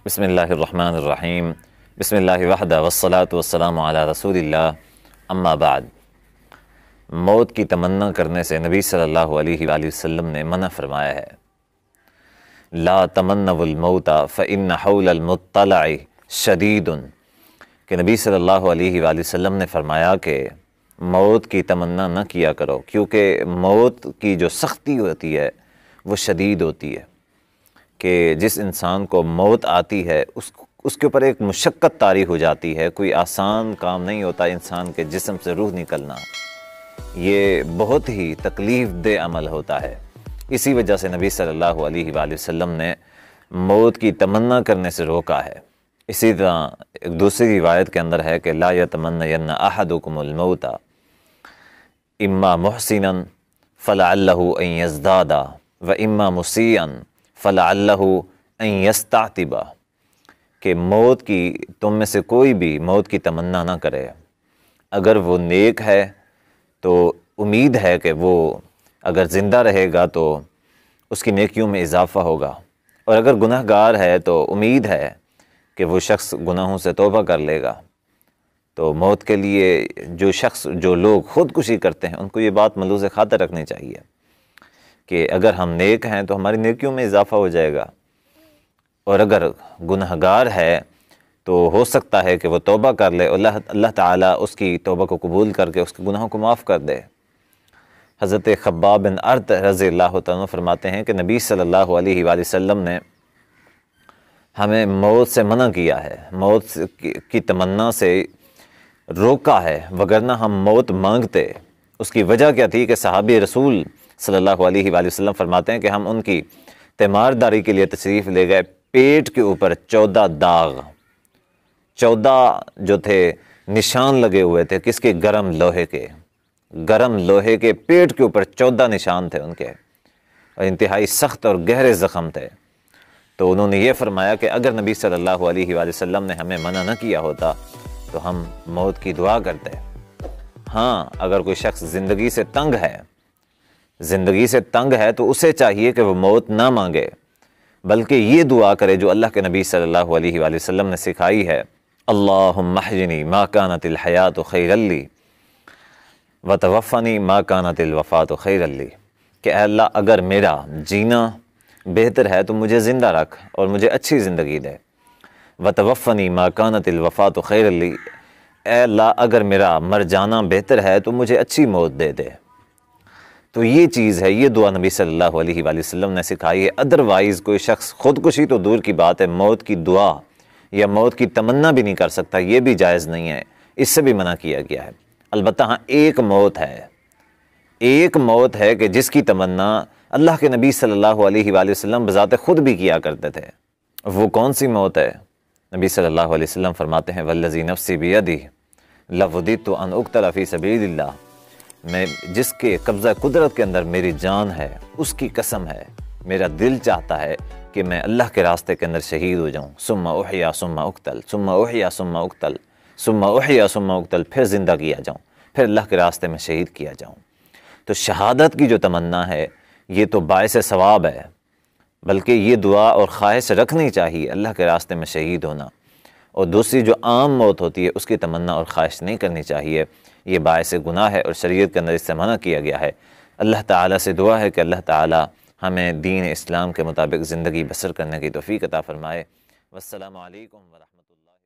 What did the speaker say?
بسم اللہ الرحمن الرحیم بسم اللہ وحدہ والصلاة والسلام علی رسول اللہ اما بعد۔ موت کی تمنا کرنے سے نبی صلی اللہ علیہ وآلہ وسلم نے منع فرمایا ہے۔ لا تمنوا الموت فإن حول المطلع شدید، کہ نبی صلی اللہ علیہ وآلہ وسلم نے فرمایا کہ موت کی تمنا نہ کیا کرو، کیونکہ موت کی جو سختی ہوتی ہے وہ شدید ہوتی ہے، کہ جس انسان کو موت آتی ہے اس کے اوپر ایک مشقت طاری ہو جاتی ہے۔ کوئی آسان کام نہیں ہوتا انسان کے جسم سے روح نکلنا، یہ بہت ہی تکلیف دہ عمل ہوتا ہے۔ اسی وجہ سے نبی صلی اللہ علیہ وآلہ وسلم نے موت کی تمنا کرنے سے روکا ہے۔ اسی طرح ایک دوسری روایت کے اندر ہے کہ لا یتمنین احدکم الموت اما محسنا فلعلہ ان یزداد و اما مسیئا فلعلہ ان یستعتب، کہ موت کی تم میں سے کوئی بھی موت کی تمنا نہ کرے۔ اگر وہ نیک ہے تو امید ہے کہ وہ اگر زندہ رہے گا تو اس کی نیکیوں میں اضافہ ہوگا، اور اگر گناہ گار ہے تو امید ہے کہ وہ شخص گناہوں سے توبہ کر لے گا۔ تو موت کے لیے جو لوگ خودکشی کرتے ہیں ان کو یہ بات ملحوظ خاطر رکھنی چاہیے کہ اگر ہم نیک ہیں تو ہماری نیکیوں میں اضافہ ہو جائے گا، اور اگر گناہ گار ہے تو ہو سکتا ہے کہ وہ توبہ کر لے، اللہ تعالیٰ اس کی توبہ کو قبول کر کے اس کے گناہوں کو معاف کر دے۔ حضرت خباب بن ارت رضی اللہ تعالیٰ فرماتے ہیں کہ نبی صلی اللہ علیہ وآلہ وسلم نے ہمیں موت سے منع کیا ہے، موت کی تمنا سے روکا ہے، وگرنہ ہم موت مانگتے۔ اس کی وجہ کیا تھی کہ صحابی رسول صلی اللہ علیہ وآلہ وسلم فرماتے ہیں کہ ہم ان کی تیمارداری کے لیے تشریف لے گئے، پیٹ کے اوپر 14 داغ، 14 جو تھے نشان لگے ہوئے تھے، کس کے؟ گرم لوہے کے پیٹ کے اوپر 14 نشان تھے ان کے، اور انتہائی سخت اور گہرے زخم تھے۔ تو انہوں نے یہ فرمایا کہ اگر نبی صلی اللہ علیہ وآلہ وسلم نے ہمیں منع نہ کیا ہوتا تو ہم موت کی دعا کرتے۔ ہاں، اگر کوئی شخص زندگی سے تنگ ہے تو اسے چاہیے کہ وہ موت نہ مانگے، بلکہ یہ دعا کرے جو اللہ کے نبی صلی اللہ علیہ وآلہ وسلم نے سکھائی ہے، اللہم احینی ما کانت الحیات خیرا لی وتوفنی ما کانت الوفات خیرا لی، کہ اے اللہ اگر میرا جینا بہتر ہے تو مجھے زندہ رکھ اور مجھے اچھی زندگی دے، وتوفنی ما کانت الوفات خیرا لی، اے اللہ اگر میرا مر جانا بہتر ہے تو مجھے اچھی موت دے دے۔ تو یہ چیز ہے، یہ دعا نبی صلی اللہ علیہ وآلہ وسلم نے سکھائی ہے۔ ادروائز کوئی شخص خودکشی تو دور کی بات ہے، موت کی دعا یا موت کی تمنا بھی نہیں کر سکتا، یہ بھی جائز نہیں ہے، اس سے بھی منع کیا گیا ہے۔ البتہ ہاں ایک موت ہے کہ جس کی تمنا اللہ کے نبی صلی اللہ علیہ وآلہ وسلم بذات خود بھی کیا کرتے تھے۔ وہ کون سی موت ہے؟ نبی صلی اللہ علیہ وسلم فرماتے ہیں والذی نفسی بیدہ لوددت ان اقتل فی سبیل اللہ، میں جس کے قبضہ قدرت کے اندر میری جان ہے اس کی قسم ہے، میرا دل چاہتا ہے کہ میں اللہ کے راستے کے اندر شہید ہو جاؤں، ثم احیا ثم اقتل ثم احیا ثم اقتل ثم احیا ثم اقتل، پھر زندہ کیا جاؤں، پھر اللہ کے راستے میں شہید کیا جاؤں۔ تو شہادت کی جو تمنا ہے یہ تو باعث ثواب ہے، بلکہ یہ دعا اور خواہش رکھنی چاہیے اللہ کے راستے میں شہید ہونا۔ اور دوسری جو عام موت ہوتی ہے اس کی تمنا اور خواہش نہیں کرنی چاہیے، یہ باعث گناہ ہے اور شریعت کے اندر اس سے منع کیا گیا ہے۔ اللہ تعالیٰ سے دعا ہے کہ اللہ تعالیٰ ہمیں دین اسلام کے مطابق زندگی بسر کرنے کی توفیق عطا فرمائے۔ والسلام علیکم ورحمۃ اللہ۔